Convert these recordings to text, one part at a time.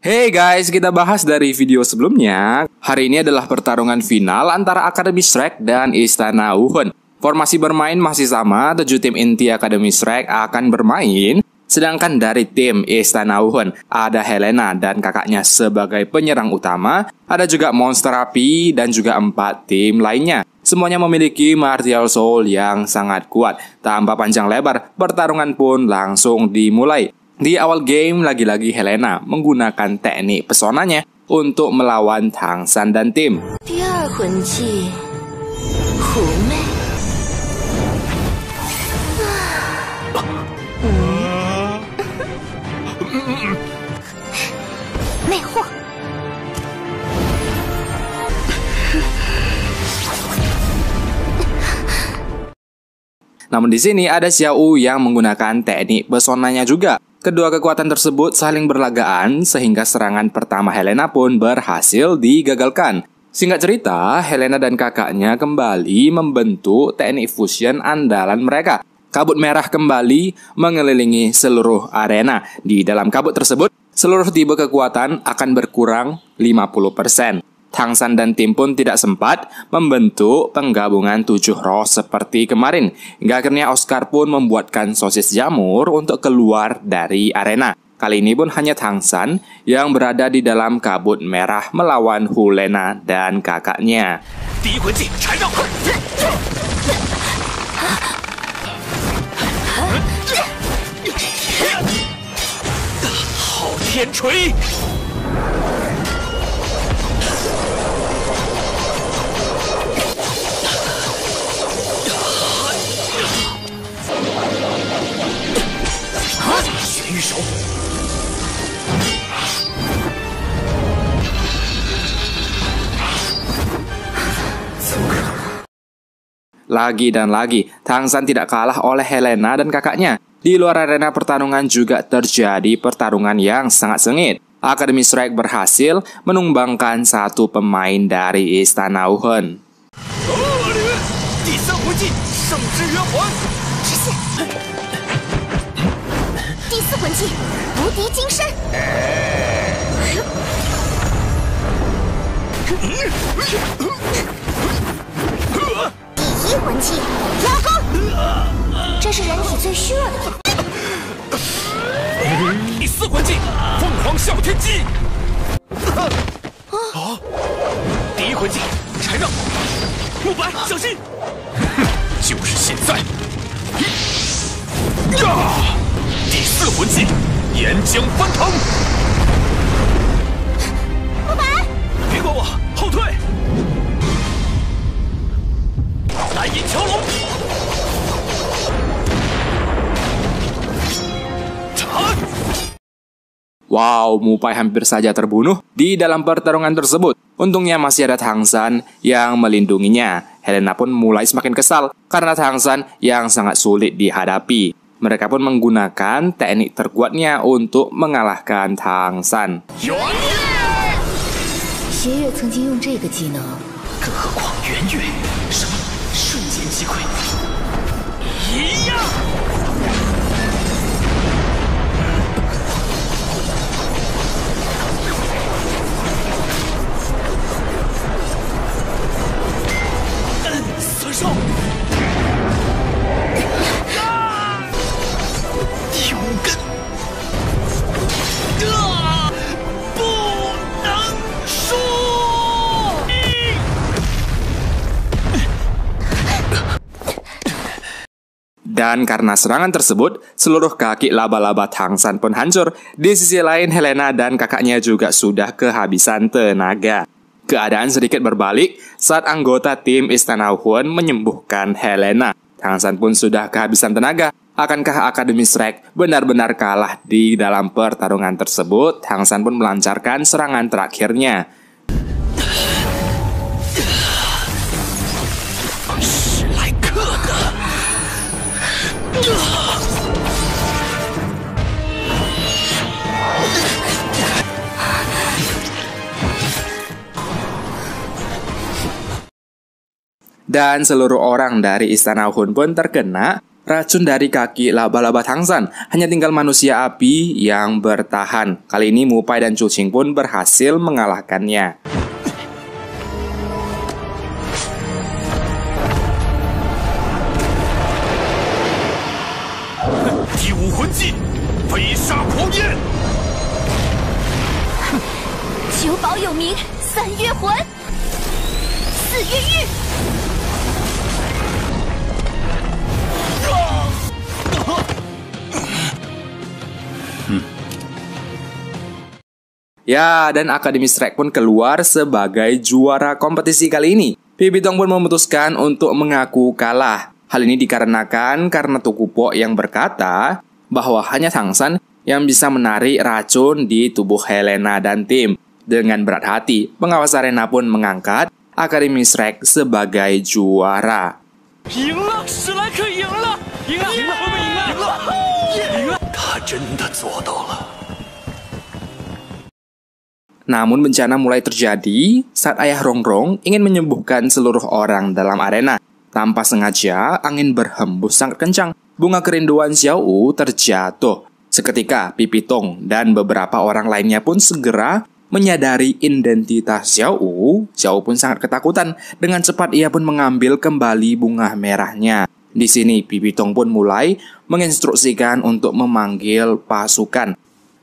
Hey guys, kita bahas dari video sebelumnya. Hari ini adalah pertarungan final antara Akademi Shrek dan Istana Wuhan. Formasi bermain masih sama, 7 tim inti Akademi Shrek akan bermain. Sedangkan dari tim Istana Wuhan, ada Helena dan kakaknya sebagai penyerang utama. Ada juga Monster Api dan juga 4 tim lainnya. Semuanya memiliki martial soul yang sangat kuat. Tanpa panjang lebar, pertarungan pun langsung dimulai. Di awal game, lagi-lagi Helena menggunakan teknik pesonanya untuk melawan Tang San dan tim. Namun di sini ada Xiao yang menggunakan teknik pesonanya juga. Kedua kekuatan tersebut saling berlagaan sehingga serangan pertama Helena pun berhasil digagalkan. Singkat cerita, Helena dan kakaknya kembali membentuk teknik fusion andalan mereka. Kabut merah kembali mengelilingi seluruh arena. Di dalam kabut tersebut, seluruh tipe kekuatan akan berkurang 50%. Tang San dan tim pun tidak sempat membentuk penggabungan 7 roh seperti kemarin. Hingga akhirnya Oscar pun membuatkan sosis jamur untuk keluar dari arena. Kali ini pun hanya Tang San yang berada di dalam kabut merah melawan Hulena dan kakaknya. Lagi dan lagi, Tang San tidak kalah oleh Helena dan kakaknya. Di luar arena pertarungan juga terjadi pertarungan yang sangat sengit. Akademi Shrek berhasil menumbangkan satu pemain dari Istana Wuhan. Wow, Mupai hampir saja terbunuh di dalam pertarungan tersebut. Untungnya masih ada Tang San yang melindunginya. Helena pun mulai semakin kesal karena Tang San yang sangat sulit dihadapi. Mereka pun menggunakan teknik terkuatnya untuk mengalahkan Tang San. Dan karena serangan tersebut, seluruh kaki laba-laba Tang San pun hancur. Di sisi lain, Helena dan kakaknya juga sudah kehabisan tenaga. Keadaan sedikit berbalik saat anggota tim Istana Wuhan menyembuhkan Helena. Tang San pun sudah kehabisan tenaga. Akankah Akademi Shrek benar-benar kalah di dalam pertarungan tersebut? Tang San pun melancarkan serangan terakhirnya. Dan seluruh orang dari Istana Wuhan pun terkena racun dari kaki laba-laba Tang San. Hanya tinggal manusia api yang bertahan. Kali ini Mu Pai dan Chu Qing pun berhasil mengalahkannya. Ya, dan Akademi Shrek pun keluar sebagai juara kompetisi kali ini. Pipi Tong pun memutuskan untuk mengaku kalah. Hal ini dikarenakan karena Tugu Po yang berkata bahwa hanya Tang San yang bisa menarik racun di tubuh Helena dan tim. Dengan berat hati, pengawas arena pun mengangkat Akademi Shrek sebagai juara. Namun bencana mulai terjadi saat ayah Rongrong ingin menyembuhkan seluruh orang dalam arena. Tanpa sengaja, angin berhembus sangat kencang. Bunga kerinduan Xiao terjatuh. Seketika, Pipi Tong dan beberapa orang lainnya pun segera menyadari identitas Xiao. Xiao pun sangat ketakutan. Dengan cepat ia pun mengambil kembali bunga merahnya. Di sini, Pipi Tong pun mulai menginstruksikan untuk memanggil pasukan.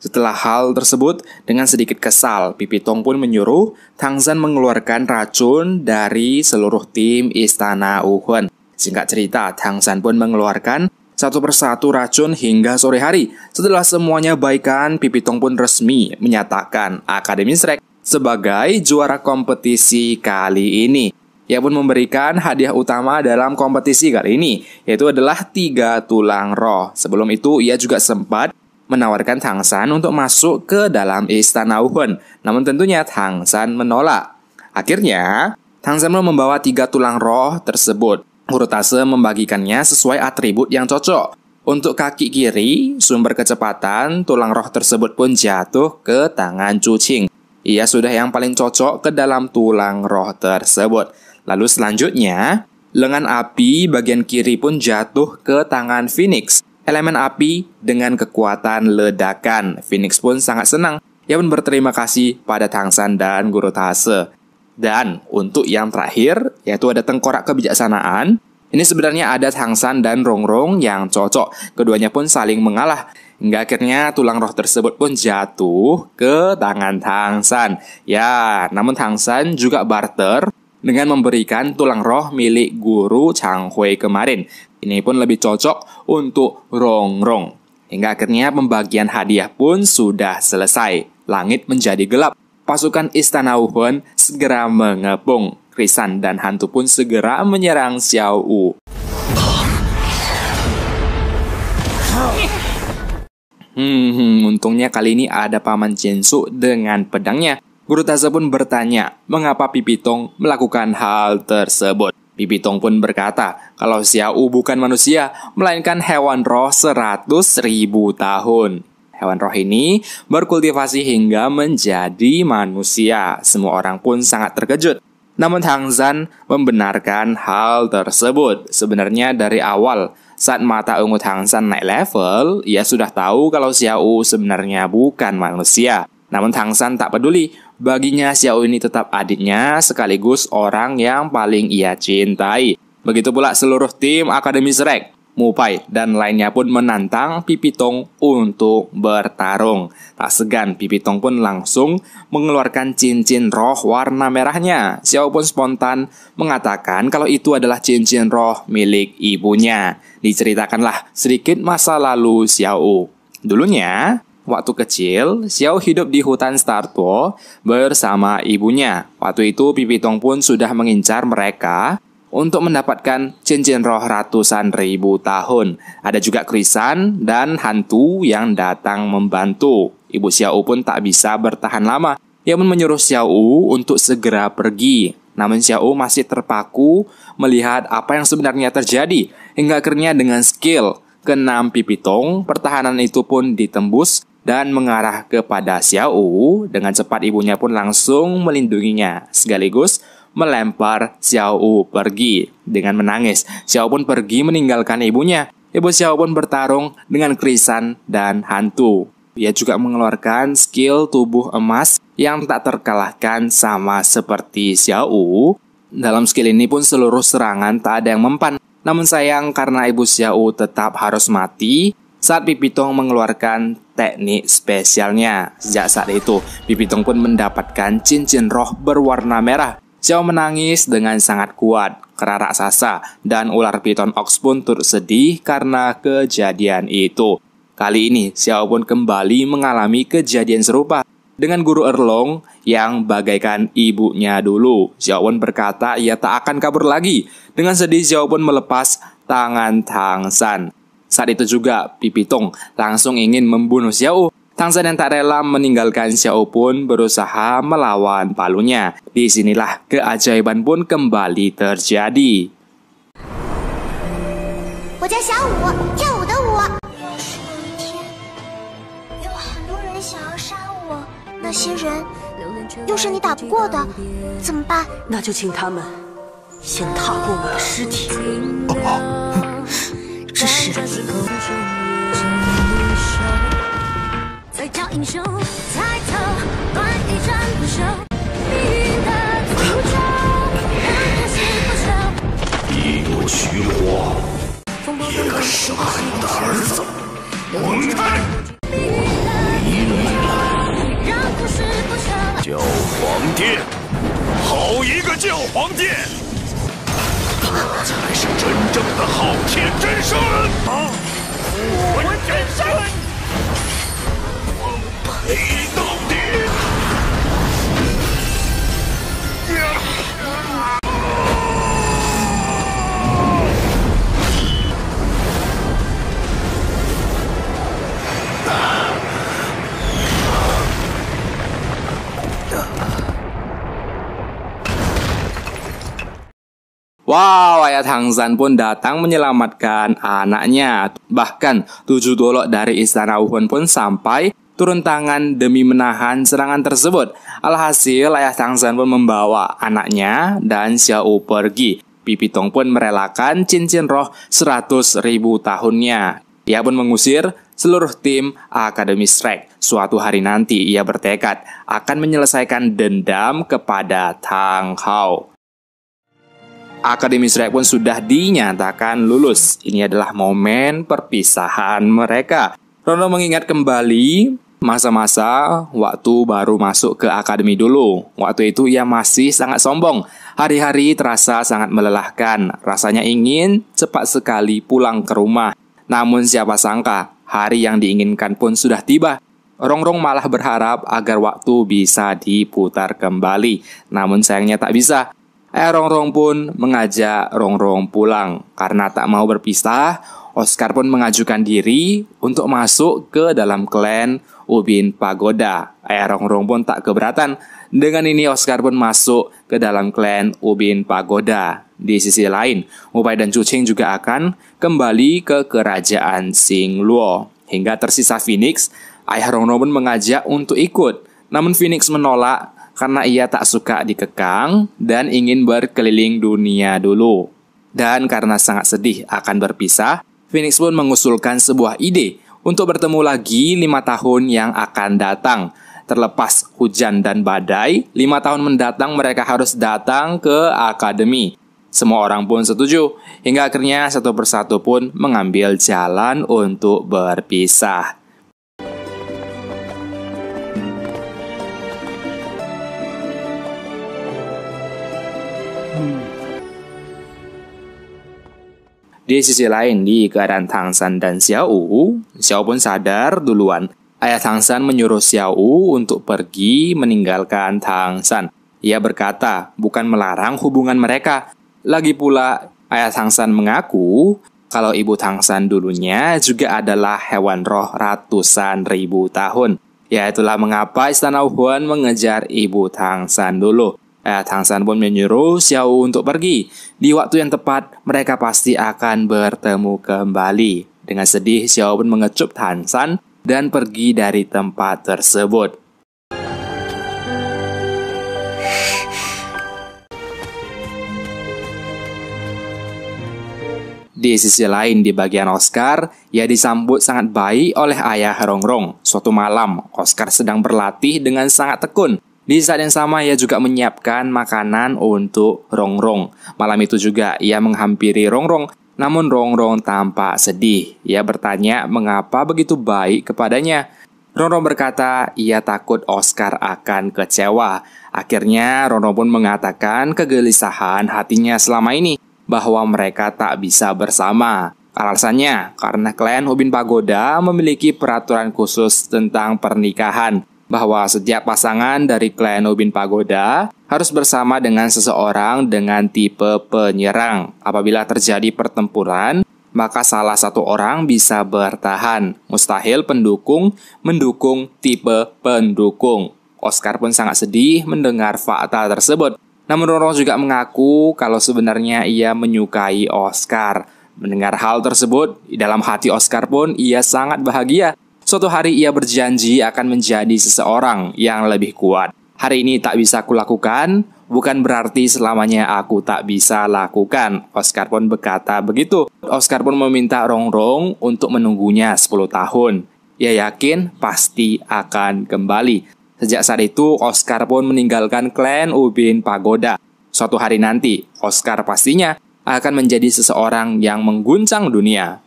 Setelah hal tersebut, dengan sedikit kesal, Pipi Tong pun menyuruh Tang San mengeluarkan racun dari seluruh tim Istana Wuhan. Singkat cerita, Tang San pun mengeluarkan satu persatu racun hingga sore hari. Setelah semuanya baikan, Pipi Tong pun resmi menyatakan Akademi Shrek sebagai juara kompetisi kali ini. Ia pun memberikan hadiah utama dalam kompetisi kali ini, yaitu adalah 3 tulang roh. Sebelum itu, ia juga sempat menawarkan Tang San untuk masuk ke dalam Istana Wuhan. Namun tentunya Tang San menolak. Akhirnya, Tang San membawa 3 tulang roh tersebut. Guru Tase membagikannya sesuai atribut yang cocok. Untuk kaki kiri, sumber kecepatan, tulang roh tersebut pun jatuh ke tangan Chu Qing. Ia sudah yang paling cocok ke dalam tulang roh tersebut. Lalu selanjutnya, lengan api bagian kiri pun jatuh ke tangan Phoenix. Elemen api dengan kekuatan ledakan. Phoenix pun sangat senang. Ia pun berterima kasih pada Tang San dan Guru Tase. Dan untuk yang terakhir, yaitu ada tengkorak kebijaksanaan. Ini sebenarnya ada Tang San dan Rongrong yang cocok. Keduanya pun saling mengalah. Hingga akhirnya tulang roh tersebut pun jatuh ke tangan Tang San. Ya, namun Tang San juga barter dengan memberikan tulang roh milik Guru Chang Hui kemarin. Ini pun lebih cocok untuk Rongrong. Hingga akhirnya pembagian hadiah pun sudah selesai. Langit menjadi gelap. Pasukan Istana Wuhan segera mengepung. Krisan dan hantu pun segera menyerang Xiao Wu. Untungnya kali ini ada Paman Jinsu dengan pedangnya. Guru Tase pun bertanya, mengapa Pipi Tong melakukan hal tersebut. Pipi Tong pun berkata, kalau Xiao bukan manusia, melainkan hewan roh 100.000 tahun. Hewan roh ini berkultivasi hingga menjadi manusia. Semua orang pun sangat terkejut. Namun Tang San membenarkan hal tersebut. Sebenarnya dari awal, saat mata ungu Tang San naik level, ia sudah tahu kalau Xiao sebenarnya bukan manusia. Namun Tang San tak peduli. Baginya Xiao ini tetap adiknya sekaligus orang yang paling ia cintai. Begitu pula seluruh tim Akademi Shrek. Mu Pai dan lainnya pun menantang Pipi Tong untuk bertarung. Tak segan, Pipi Tong pun langsung mengeluarkan cincin roh warna merahnya. Xiao pun spontan mengatakan kalau itu adalah cincin roh milik ibunya. Diceritakanlah sedikit masa lalu Xiao. Dulunya, waktu kecil, Xiao hidup di hutan Startuo bersama ibunya. Waktu itu, Pipi Tong pun sudah mengincar mereka untuk mendapatkan cincin roh ratusan ribu tahun. Ada juga krisan dan hantu yang datang membantu. Ibu Xiao pun tak bisa bertahan lama. Ia pun menyuruh Xiao untuk segera pergi. Namun Xiao masih terpaku melihat apa yang sebenarnya terjadi. Hingga akhirnya dengan skill ke-6 Pipi Tong, pertahanan itu pun ditembus dan mengarah kepada Xiao. Dengan cepat ibunya pun langsung melindunginya, sekaligus melempar Xiao pergi. Dengan menangis, Xiao pun pergi meninggalkan ibunya. Ibu Xiao pun bertarung dengan Krisan dan hantu. Ia juga mengeluarkan skill tubuh emas yang tak terkalahkan sama seperti Xiao. Dalam skill ini pun seluruh serangan tak ada yang mempan. Namun sayang karena Ibu Xiao tetap harus mati saat Pipitong mengeluarkan teknik spesialnya. Sejak saat itu, Pipitong pun mendapatkan cincin roh berwarna merah. Xiao menangis dengan sangat kuat. Kera raksasa dan ular piton ox pun turut sedih karena kejadian itu. Kali ini, Xiao pun kembali mengalami kejadian serupa dengan guru Erlong yang bagaikan ibunya dulu. Xiao pun berkata ia tak akan kabur lagi. Dengan sedih, Xiao pun melepas tangan Tang San. Saat itu juga, Pipitong langsung ingin membunuh Xiao. Tang San yang tak rela meninggalkan Xiao pun berusaha melawan palunya. Disinilah keajaiban pun kembali terjadi. 我叫小舞，跳舞的舞。有很多人想要杀我，那些人又是你打不过的，怎么办？那就请他们先踏过我的尸体。这是。 叫英雄抬头，断一针不休，命运的诅咒，让可惜不朽。一朵菊花，一个杀人的儿子，滚开！你来，让故事不朽。教皇殿，好一个教皇殿！他才是真正的昊天真神啊！武魂真身。 黑到底！Wow, ayah Tang San pun datang menyelamatkan anaknya. Bahkan 7 dolok dari istana Wuhan pun sampai turun tangan demi menahan serangan tersebut. Alhasil, ayah Tang San pun membawa anaknya dan Xiao pergi. Pipitong pun merelakan cincin roh 100.000 tahunnya. Ia pun mengusir seluruh tim Akademi Shrek. Suatu hari nanti ia bertekad akan menyelesaikan dendam kepada Tang Hao. Akademi Shrek pun sudah dinyatakan lulus. Ini adalah momen perpisahan mereka. Rono mengingat kembali masa-masa waktu baru masuk ke akademi dulu. Waktu itu ia masih sangat sombong. Hari-hari terasa sangat melelahkan. Rasanya ingin cepat sekali pulang ke rumah. Namun siapa sangka hari yang diinginkan pun sudah tiba. Rongrong malah berharap agar waktu bisa diputar kembali. Namun sayangnya tak bisa. Ayah Rongrong pun mengajak Rongrong pulang. Karena tak mau berpisah, Oscar pun mengajukan diri untuk masuk ke dalam klan Ubin Pagoda. Ayah Rongrong pun tak keberatan. Dengan ini Oscar pun masuk ke dalam klan Ubin Pagoda. Di sisi lain, Upai dan Chuching juga akan kembali ke kerajaan Xingluo. Hingga tersisa Phoenix, ayah Rongrong pun mengajak untuk ikut. Namun Phoenix menolak karena ia tak suka dikekang dan ingin berkeliling dunia dulu. Dan karena sangat sedih akan berpisah, Phoenix pun mengusulkan sebuah ide untuk bertemu lagi 5 tahun yang akan datang. Terlepas hujan dan badai, 5 tahun mendatang mereka harus datang ke akademi. Semua orang pun setuju, hingga akhirnya satu persatu pun mengambil jalan untuk berpisah. Di sisi lain, di keadaan Tang San dan Xiao pun sadar duluan. Ayah Tang San menyuruh Xiao untuk pergi meninggalkan Tang San. Ia berkata bukan melarang hubungan mereka. Lagi pula, ayah Tang San mengaku kalau ibu Tang San dulunya juga adalah hewan roh ratusan ribu tahun. Ya, itulah mengapa istana Wuhan mengejar ibu Tang San dulu. Tang San pun menyuruh Xiao untuk pergi. Di waktu yang tepat, mereka pasti akan bertemu kembali. Dengan sedih, Xiao pun mengecup Tang San dan pergi dari tempat tersebut. Di sisi lain, di bagian Oscar, ia disambut sangat baik oleh ayah Rongrong. Suatu malam, Oscar sedang berlatih dengan sangat tekun. Di saat yang sama, ia juga menyiapkan makanan untuk Rongrong. Malam itu juga, ia menghampiri Rongrong. Namun Rongrong tampak sedih. Ia bertanya mengapa begitu baik kepadanya. Rongrong berkata ia takut Oscar akan kecewa. Akhirnya Rongrong pun mengatakan kegelisahan hatinya selama ini, bahwa mereka tak bisa bersama. Alasannya karena klan Ubin Pagoda memiliki peraturan khusus tentang pernikahan, bahwa setiap pasangan dari klan Ubin Pagoda harus bersama dengan seseorang dengan tipe penyerang. Apabila terjadi pertempuran, maka salah satu orang bisa bertahan. Mustahil pendukung mendukung tipe pendukung. Oscar pun sangat sedih mendengar fakta tersebut. Namun Rongrong juga mengaku kalau sebenarnya ia menyukai Oscar. Mendengar hal tersebut, di dalam hati Oscar pun ia sangat bahagia. Suatu hari ia berjanji akan menjadi seseorang yang lebih kuat. Hari ini tak bisa kulakukan, bukan berarti selamanya aku tak bisa lakukan. Oscar pun berkata begitu. Oscar pun meminta Rongrong untuk menunggunya 10 tahun. Ia yakin pasti akan kembali. Sejak saat itu, Oscar pun meninggalkan klan Ubin Pagoda. Suatu hari nanti, Oscar pastinya akan menjadi seseorang yang mengguncang dunia.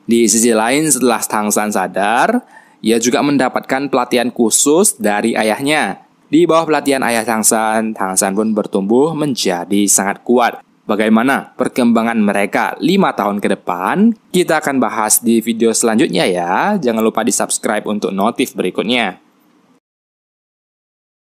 Di sisi lain, setelah Tang San sadar, ia juga mendapatkan pelatihan khusus dari ayahnya. Di bawah pelatihan ayah Tang San pun bertumbuh menjadi sangat kuat. Bagaimana perkembangan mereka 5 tahun ke depan? Kita akan bahas di video selanjutnya ya. Jangan lupa di subscribe untuk notif berikutnya.